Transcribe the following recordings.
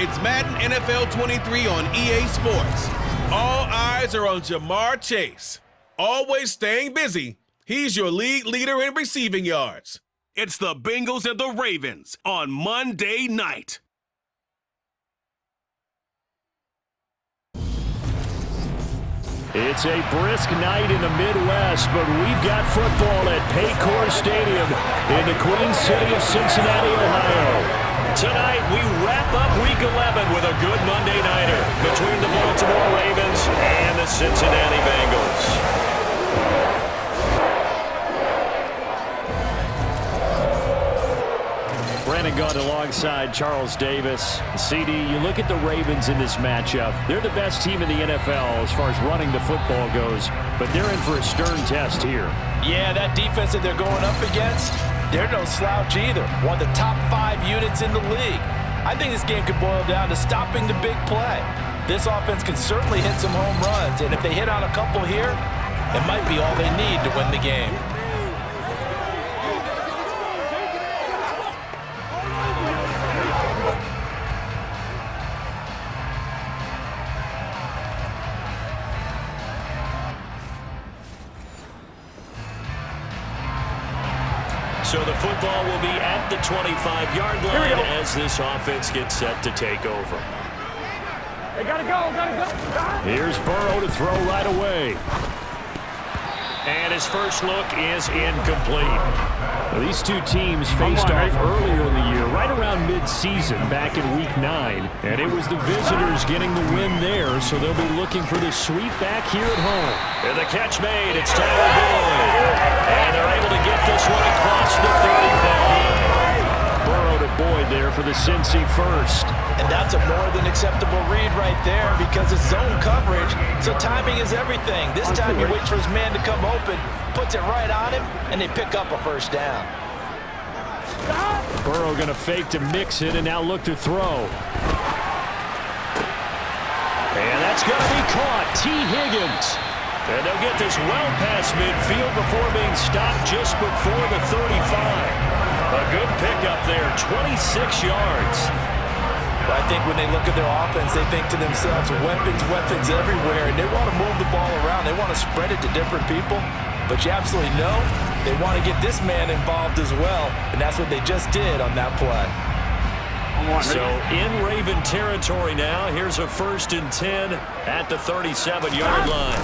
It's Madden NFL 23 on EA Sports. All eyes are on Jamar Chase. Always staying busy, he's your league leader in receiving yards. It's the Bengals and the Ravens on Monday night. It's a brisk night in the Midwest, but we've got football at Paycor Stadium in the Queen City of Cincinnati, Ohio. Tonight, we wrap up Week 11 with a good Monday nighter between the Baltimore Ravens and the Cincinnati Bengals. Brandon Gaunt alongside Charles Davis. CD, you look at the Ravens in this matchup. They're the best team in the NFL as far as running the football goes, but they're in for a stern test here. Yeah, that defense that they're going up against, they're no slouch either. One of the top 5 units in the league. I think this game could boil down to stopping the big play. This offense can certainly hit some home runs, and if they hit on a couple here, it might be all they need to win the game. So the football will be at the 25-yard line as this offense gets set to take over. They gotta go. Here's Burrow to throw right away. And his first look is incomplete. Well, these two teams faced off earlier in the year, right around mid-season, back in Week 9. And it was the visitors getting the win there, so they'll be looking for the sweep back here at home. And the catch made, it's Tyler Boyd. And they're able to get this one across the 35. Burrow to Boyd there for the Cincy first. And that's a more than acceptable read right there because it's zone coverage, so timing is everything. This time he waits for his man to come open, puts it right on him, and they pick up a first down. Burrow going to fake to mix it and now look to throw. And that's going to be caught. T. Higgins. And they'll get this well past midfield before being stopped just before the 35. A good pickup there, 26 yards. I think when they look at their offense, they think to themselves, weapons everywhere, and they want to move the ball around. They want to spread it to different people, but you absolutely know they want to get this man involved as well, and that's what they just did on that play. So in Raven territory now, here's a 1st and 10 at the 37-yard line.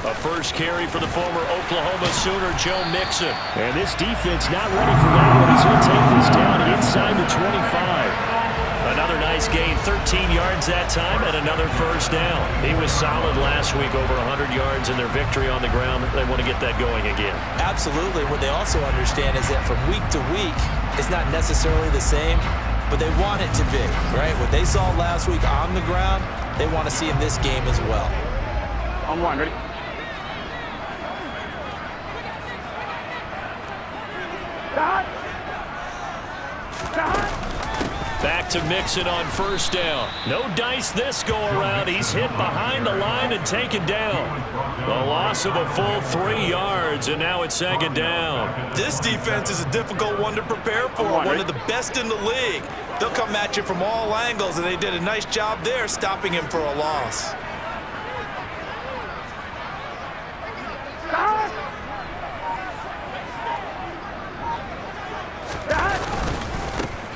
A first carry for the former Oklahoma Sooner, Joe Mixon. And this defense not ready for that one. He's going to take this down inside the 25. Another nice gain, 13 yards that time, and another first down. He was solid last week, over 100 yards in their victory on the ground. They want to get that going again. Absolutely. What they also understand is that from week to week, it's not necessarily the same, but they want it to be, right? What they saw last week on the ground, they want to see in this game as well. On one, ready? Back to Mixon on first down. No dice this go-around. He's hit behind the line and taken down. A loss of a full 3 yards, and now it's 2nd down. This defense is a difficult one to prepare for, one of the best in the league. They'll come at you from all angles, and they did a nice job there stopping him for a loss.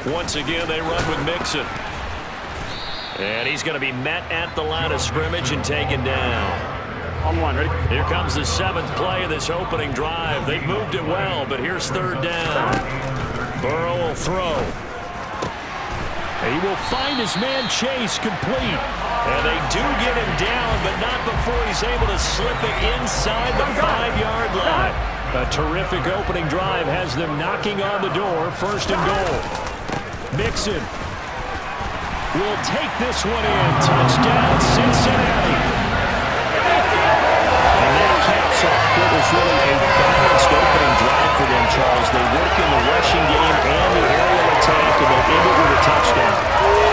Once again, they run with Mixon. And he's going to be met at the line of scrimmage and taken down. On one, ready? Here comes the 7th play of this opening drive. They've moved it well, but here's 3rd down. Burrow will throw. He will find his man Chase complete. And they do get him down, but not before he's able to slip it inside the 5-yard line. A terrific opening drive has them knocking on the door, 1st and goal. Mixon will take this one in. Touchdown, Cincinnati. And that caps off what was really a balanced opening drive for them, Charles. They work in the rushing game and the aerial attack, and they end it with a touchdown.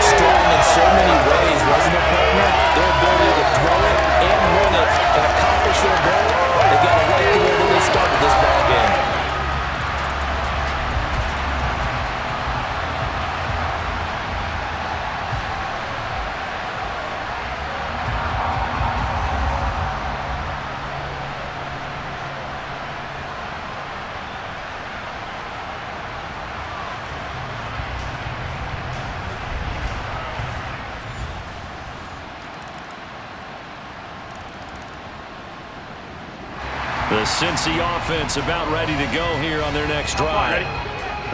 Strong in so many ways, wasn't it, partner? Their ability to throw it and run it and accomplish their goal, they got it right the way that they started this ball game. The Cincy offense about ready to go here on their next drive.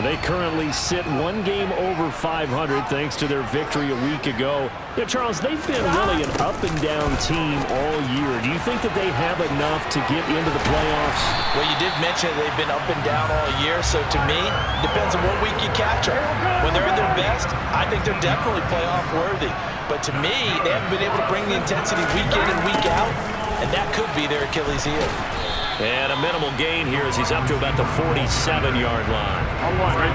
They currently sit one game over 500 thanks to their victory a week ago. Yeah, Charles, they've been really an up-and-down team all year. Do you think that they have enough to get into the playoffs? Well, you did mention they've been up and down all year, so to me, it depends on what week you catch them. When they're at their best, I think they're definitely playoff worthy. But to me, they haven't been able to bring the intensity week in and week out, and that could be their Achilles heel. And a minimal gain here as he's up to about the 47-yard line. On one, ready?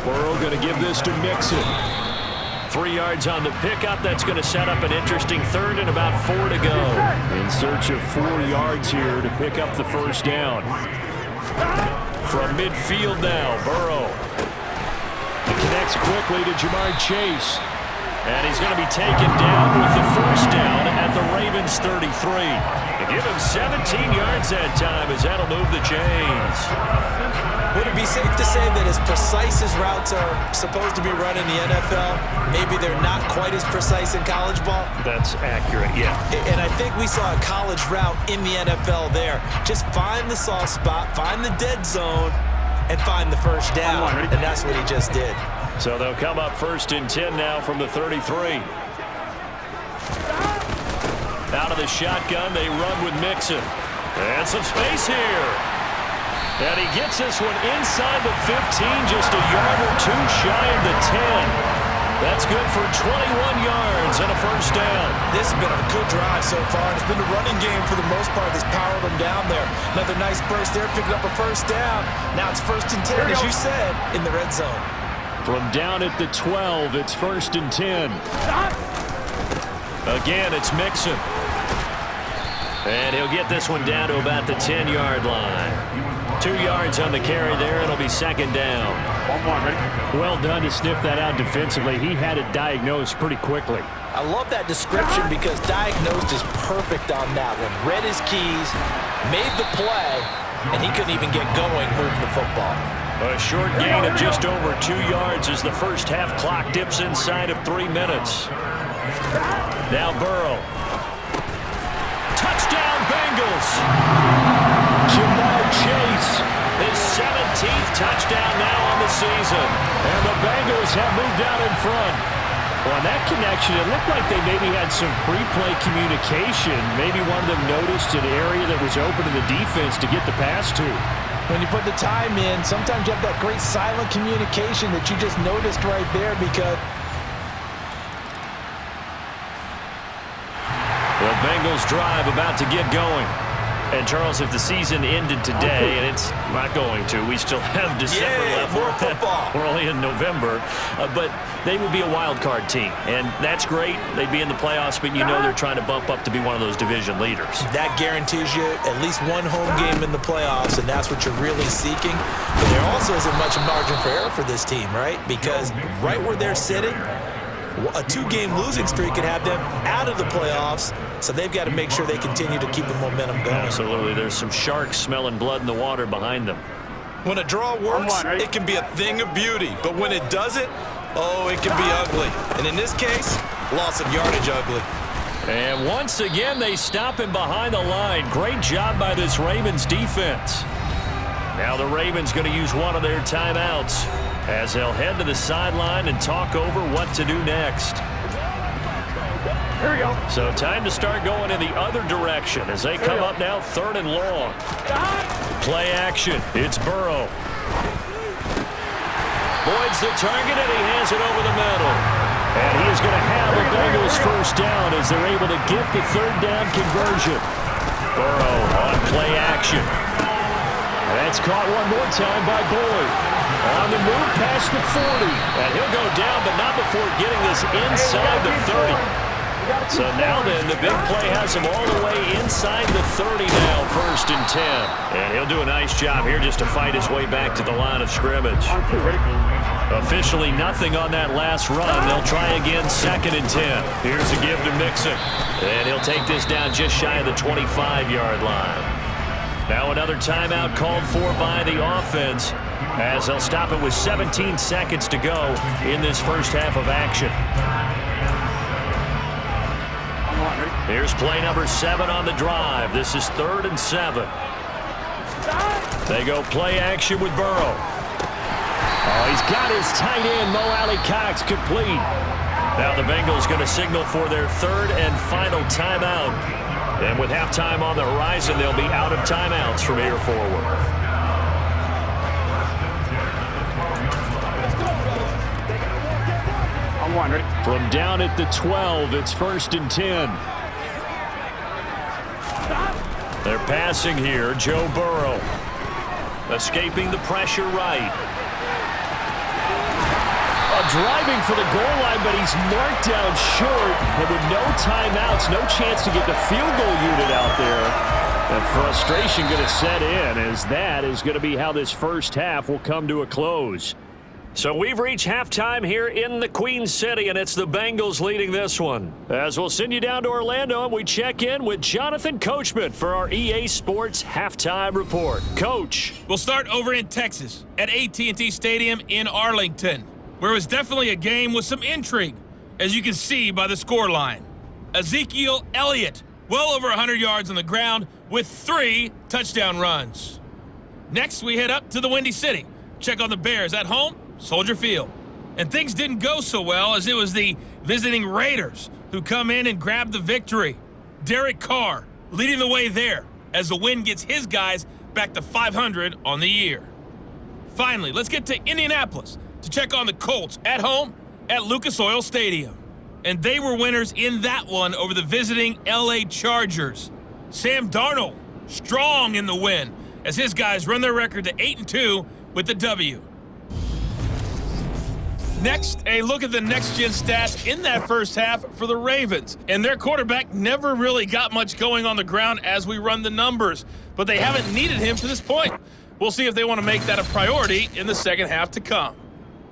Burrow going to give this to Mixon. 3 yards on the pickup. That's going to set up an interesting third and about 4 to go. In search of 4 yards here to pick up the first down. From midfield now, Burrow. He connects quickly to Jamar Chase. And he's going to be taken down with the first down at the Ravens' 33. To give him 17 yards that time as that'll move the chains. Would it be safe to say that as precise as routes are supposed to be run in the NFL, maybe they're not quite as precise in college ball? That's accurate, yeah. And I think we saw a college route in the NFL there. Just find the soft spot, find the dead zone, and find the first down. And that's what he just did. So they'll come up 1st and 10 now from the 33. Out of the shotgun, they run with Mixon. And some space here. And he gets this one inside the 15, just a yard or two shy of the 10. That's good for 21 yards and a first down. This has been a good drive so far, and it's been a running game for the most part that's powered them down there. Another nice burst there, picking up a first down. Now it's 1st and 10, as you said, in the red zone. From down at the 12, it's 1st and 10. Again, it's Mixon. And he'll get this one down to about the 10-yard line. 2 yards on the carry there. It'll be 2nd down. On one, ready? Well done to sniff that out defensively. He had it diagnosed pretty quickly. I love that description because diagnosed is perfect on that one. Read his keys, made the play, and he couldn't even get going moving the football. A short gain of just over 2 yards as the first half clock dips inside of 3 minutes. Now Burrow. Touchdown Bengals! Jamar Chase, his 17th touchdown now on the season. And the Bengals have moved out in front. Well, on that connection, it looked like they maybe had some pre-play communication. Maybe one of them noticed an area that was open to the defense to get the pass to. When you put the time in, sometimes you have that great silent communication that you just noticed right there because the Bengals drive about to get going. And, Charles, if the season ended today, and it's not going to, we still have December left. More football. We're only in November. But they would be a wild card team. And that's great. They'd be in the playoffs, but you know they're trying to bump up to be one of those division leaders. That guarantees you at least one home game in the playoffs, and that's what you're really seeking. But there also isn't much margin for error for this team, right? Because right where they're sitting, a 2-game losing streak could have them out of the playoffs, so they've got to make sure they continue to keep the momentum going. Absolutely. There's some sharks smelling blood in the water behind them. When a draw works, it can be a thing of beauty, but when it doesn't, oh, it can be ugly. And in this case, loss of yardage ugly. And once again, they stop him behind the line. Great job by this Ravens defense. Now the Ravens going to use one of their timeouts as they'll head to the sideline and talk over what to do next. Here we go. So time to start going in the other direction as they come up now 3rd and long. Play action. It's Burrow. Boyd's the target, and he hands it over the middle. And he is going to have a Bengals first down as they're able to get the 3rd down conversion. Burrow on play action. That's caught one more time by Boyd. On the move past the 40. And he'll go down, but not before getting this inside the 30. So now then, the big play has him all the way inside the 30 now, 1st and 10. And he'll do a nice job here just to fight his way back to the line of scrimmage. Officially nothing on that last run. They'll try again, 2nd and 10. Here's a give to Mixon. And he'll take this down just shy of the 25-yard line. Now another timeout called for by the offense as they'll stop it with 17 seconds to go in this first half of action. 1, ready? Here's play number 7 on the drive. This is 3rd and 7. They go play action with Burrow. Oh, he's got his tight end, Mo Alley-Cox, complete. Now the Bengals going to signal for their 3rd and final timeout. And with halftime on the horizon, they'll be out of timeouts from here forward. On 1, ready? From down at the 12, it's 1st and 10. They're passing here, Joe Burrow. Escaping the pressure right. Driving for the goal line, but he's marked down short. And with no timeouts, no chance to get the field goal unit out there. And frustration going to set in, as that is going to be how this first half will come to a close. So we've reached halftime here in the Queen City, and it's the Bengals leading this one. As we'll send you down to Orlando, and we check in with Jonathan Coachman for our EA Sports Halftime Report. Coach. We'll start over in Texas at AT&T Stadium in Arlington, where it was definitely a game with some intrigue, as you can see by the scoreline. Ezekiel Elliott, well over 100 yards on the ground with 3 touchdown runs. Next, we head up to the Windy City. Check on the Bears at home, Soldier Field. And things didn't go so well, as it was the visiting Raiders who come in and grab the victory. Derek Carr leading the way there, as the win gets his guys back to 500 on the year. Finally, let's get to Indianapolis to check on the Colts at home at Lucas Oil Stadium. And they were winners in that one over the visiting LA Chargers. Sam Darnold strong in the win, as his guys run their record to 8-2 with the W. Next, a look at the next-gen stats in that first half for the Ravens. And their quarterback never really got much going on the ground as we run the numbers, but they haven't needed him to this point. We'll see if they want to make that a priority in the second half to come.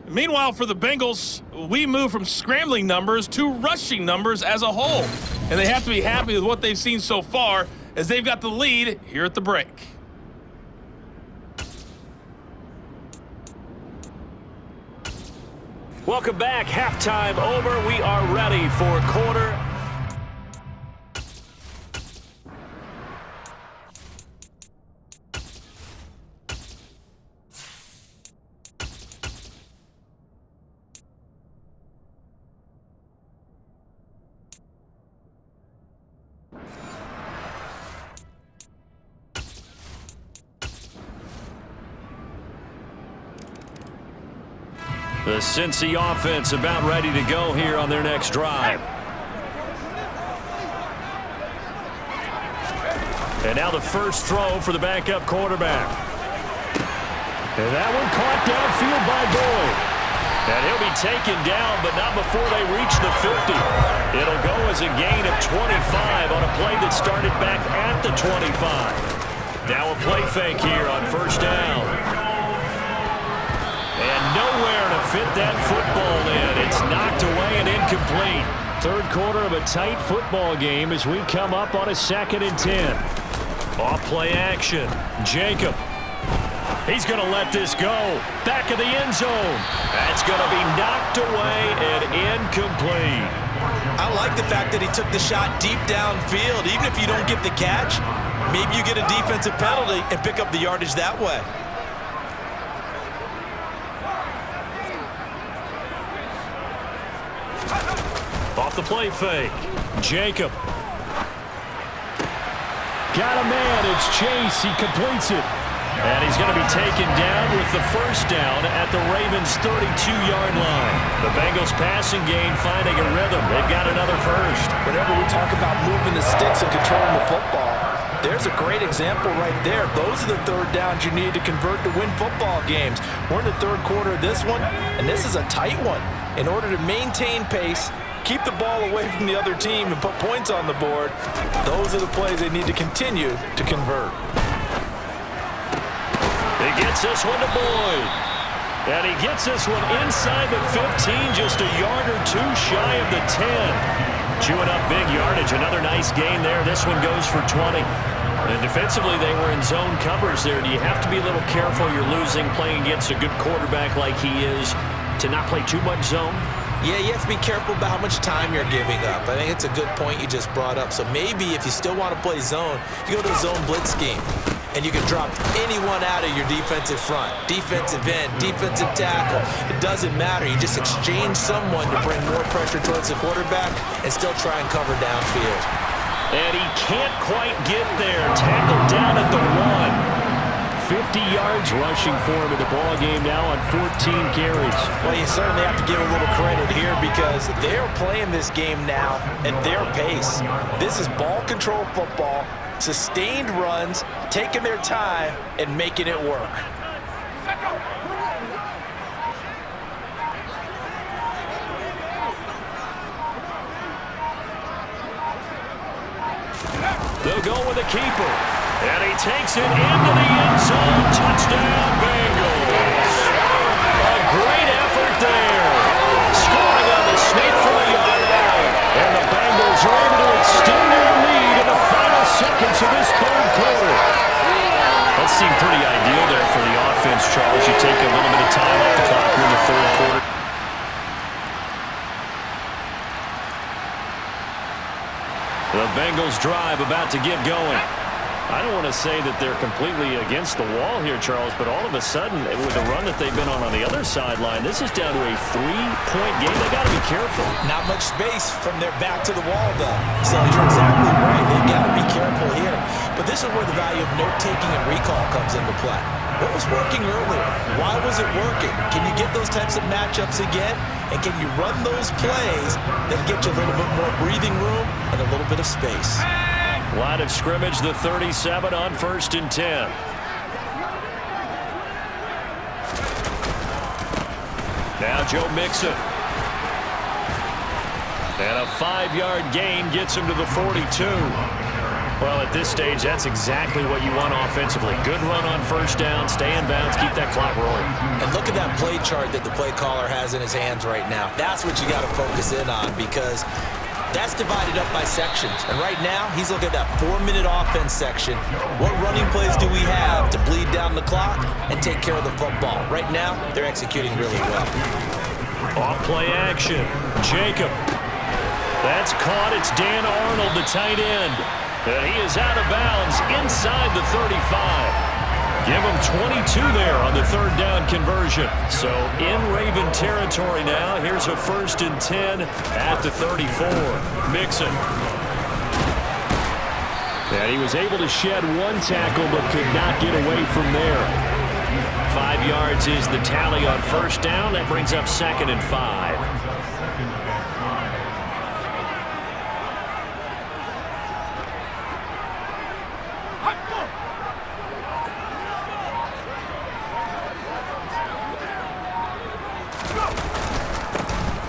Meanwhile, for the Bengals, we move from scrambling numbers to rushing numbers as a whole. And they have to be happy with what they've seen so far, as they've got the lead here at the break. Welcome back. Halftime over. We are ready for quarter. The Cincy offense about ready to go here on their next drive. And now the first throw for the backup quarterback. And that one caught downfield by Boyd. And he'll be taken down, but not before they reach the 50. It'll go as a gain of 25 on a play that started back at the 25. Now a play fake here on first down. And nowhere to fit that football in. It's knocked away and incomplete. Third quarter of a tight football game as we come up on a 2nd and 10. Off play action. Jacob. He's going to let this go. Back of the end zone. That's going to be knocked away and incomplete. I like the fact that he took the shot deep downfield. Even if you don't get the catch, maybe you get a defensive penalty and pick up the yardage that way. Off the play fake. Jacob. Got a man. It's Chase. He completes it. And he's going to be taken down with the first down at the Ravens' 32-yard line. The Bengals passing game finding a rhythm. They've got another first. Whenever we talk about moving the sticks and controlling the football, there's a great example right there. Those are the third downs you need to convert to win football games. We're in the third quarter of this one, and this is a tight one. In order to maintain pace, keep the ball away from the other team, and put points on the board, those are the plays they need to continue to convert. He gets this one to Boyd. And he gets this one inside the 15, just a yard or two shy of the 10. Chewing up big yardage. Another nice gain there. This one goes for 20. And defensively, they were in zone covers there. Do you have to be a little careful? You're losing playing against a good quarterback like he is to not play too much zone? Yeah, you have to be careful about how much time you're giving up. I think it's a good point you just brought up. So maybe if you still want to play zone, you go to the zone blitz scheme. And you can drop anyone out of your defensive front. Defensive end, defensive tackle. It doesn't matter. You just exchange someone to bring more pressure towards the quarterback and still try and cover downfield. And he can't quite get there. Tackled down at the 1. 50 yards rushing for him in the ball game now on 14 carries. Well, you certainly have to give a little credit here because they're playing this game now at their pace. This is ball control football, sustained runs, taking their time, and making it work. They'll go with a keeper. And he takes it into the end zone. Touchdown, Bengals. A great effort there. Scoring on the sneak from the yard line. And the Bengals are able to extend their lead in the final seconds of this third quarter. That seemed pretty ideal there for the offense, Charles. You take a little bit of time off the clock here in the third quarter. The Bengals drive about to get going. I don't want to say that they're completely against the wall here, Charles, but all of a sudden, with the run that they've been on the other sideline, this is down to a 3-point game. They got to be careful. Not much space from their back to the wall, though. So you're exactly right. They've got to be careful here. But this is where the value of note-taking and recall comes into play. What was working earlier? Why was it working? Can you get those types of matchups again? And can you run those plays that get you a little bit more breathing room and a little bit of space? Line of scrimmage, the 37 on 1st and 10. Now Joe Mixon. And a 5-yard gain gets him to the 42. Well, at this stage, that's exactly what you want offensively. Good run on 1st down, stay in bounds, keep that clock rolling. And look at that play chart that the play caller has in his hands right now. That's what you got to focus in on because that's divided up by sections. And right now, he's looking at that 4-minute offense section. What running plays do we have to bleed down the clock and take care of the football? Right now, they're executing really well. Off play action. Jacob. That's caught. It's Dan Arnold, the tight end. And he is out of bounds inside the 35. Give him 22 there on the 3rd down conversion. So in Raven territory now. Here's a 1st and 10 at the 34. Mixon. And he was able to shed 1 tackle but could not get away from there. 5 yards is the tally on 1st down. That brings up 2nd and 5.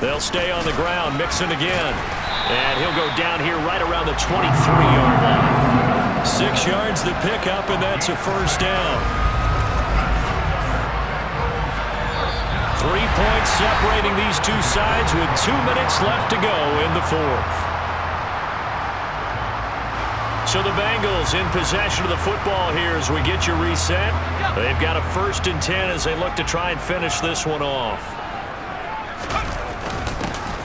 They'll stay on the ground. Mixon again. And he'll go down here right around the 23-yard line. 6 yards the pickup, and that's a 1st down. 3 points separating these two sides with 2 minutes left to go in the 4th. So the Bengals in possession of the football here as we get you reset. They've got a 1st and 10 as they look to try and finish this one off.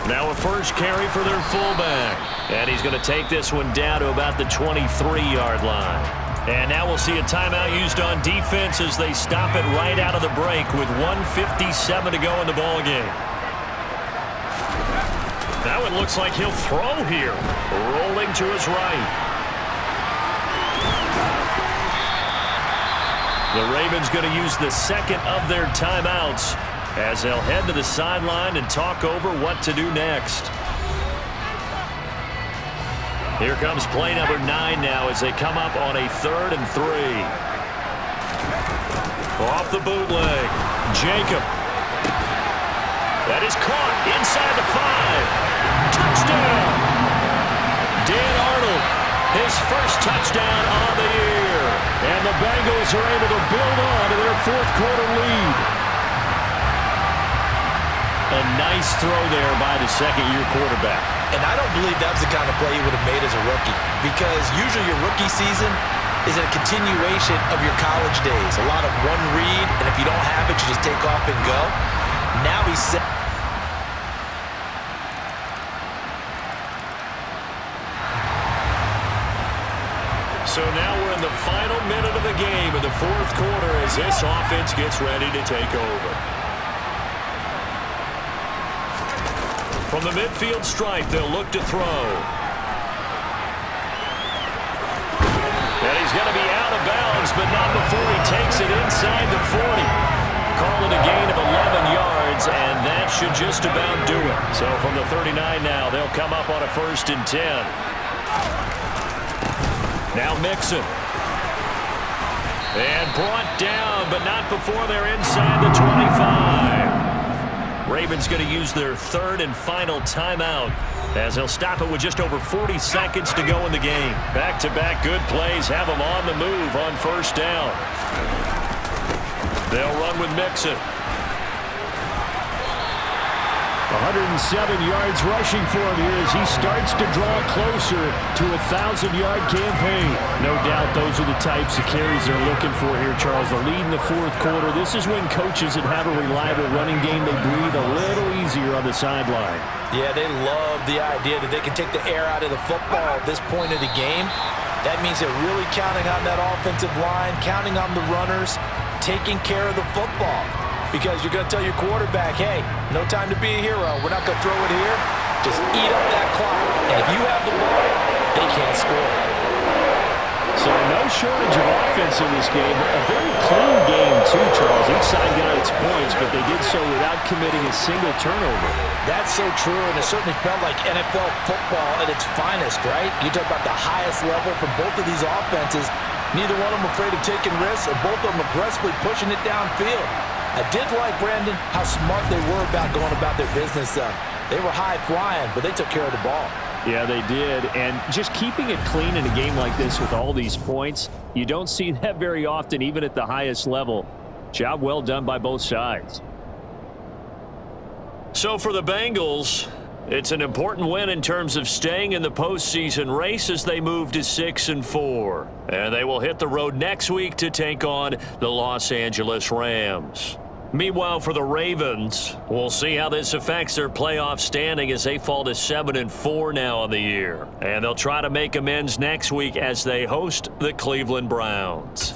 Now a first carry for their fullback. And he's going to take this one down to about the 23-yard line. And now we'll see a timeout used on defense as they stop it right out of the break with 1:57 to go in the ballgame. Now it looks like he'll throw here. Rolling to his right. The Ravens going to use the 2nd of their timeouts as they'll head to the sideline and talk over what to do next. Here comes play number 9 now as they come up on a 3rd and 3. Off the bootleg. Jacob. That is caught inside the 5. Touchdown. Dan Arnold, his first touchdown on the year. And the Bengals are able to build on to their 4th quarter lead. A nice throw there by the 2nd-year quarterback. And I don't believe that was the kind of play he would have made as a rookie because usually your rookie season is a continuation of your college days. A lot of one read, and if you don't have it, you just take off and go. Now he's set. So now we're in the final minute of the game in the fourth quarter as this offense gets ready to take over. From the midfield stripe, they'll look to throw. And he's going to be out of bounds, but not before he takes it inside the 40. Call it a gain of 11 yards, and that should just about do it. So from the 39 now, they'll come up on a 1st and 10. Now Mixon. And brought down, but not before they're inside the 25. Ravens going to use their 3rd and final timeout as they'll stop it with just over 40 seconds to go in the game. Back-to-back good plays have them on the move on 1st down. They'll run with Mixon. 107 yards rushing for him here as he starts to draw closer to a 1,000-yard campaign. No doubt those are the types of carries they're looking for here, Charles. The lead in the fourth quarter. This is when coaches that have a reliable running game, they breathe a little easier on the sideline. Yeah, they love the idea that they can take the air out of the football at this point of the game. That means they're really counting on that offensive line, counting on the runners, taking care of the football. Because you're going to tell your quarterback, hey, no time to be a hero. We're not going to throw it here. Just eat up that clock. And if you have the ball, they can't score. So no shortage of offense in this game. A very clean game, too, Charles. Each side got its points, but they did so without committing a single turnover. That's so true, and it certainly felt like NFL football at its finest, right? You talk about the highest level for both of these offenses. Neither one of them afraid of taking risks, and both of them aggressively pushing it downfield. I did like, Brandon, how smart they were about going about their business. They were high-flying, but they took care of the ball. Yeah, they did. And just keeping it clean in a game like this with all these points, you don't see that very often, even at the highest level. Job well done by both sides. So for the Bengals, it's an important win in terms of staying in the postseason race as they move to 6-4. And they will hit the road next week to take on the Los Angeles Rams. Meanwhile, for the Ravens, we'll see how this affects their playoff standing as they fall to 7-4 now on the year. And they'll try to make amends next week as they host the Cleveland Browns.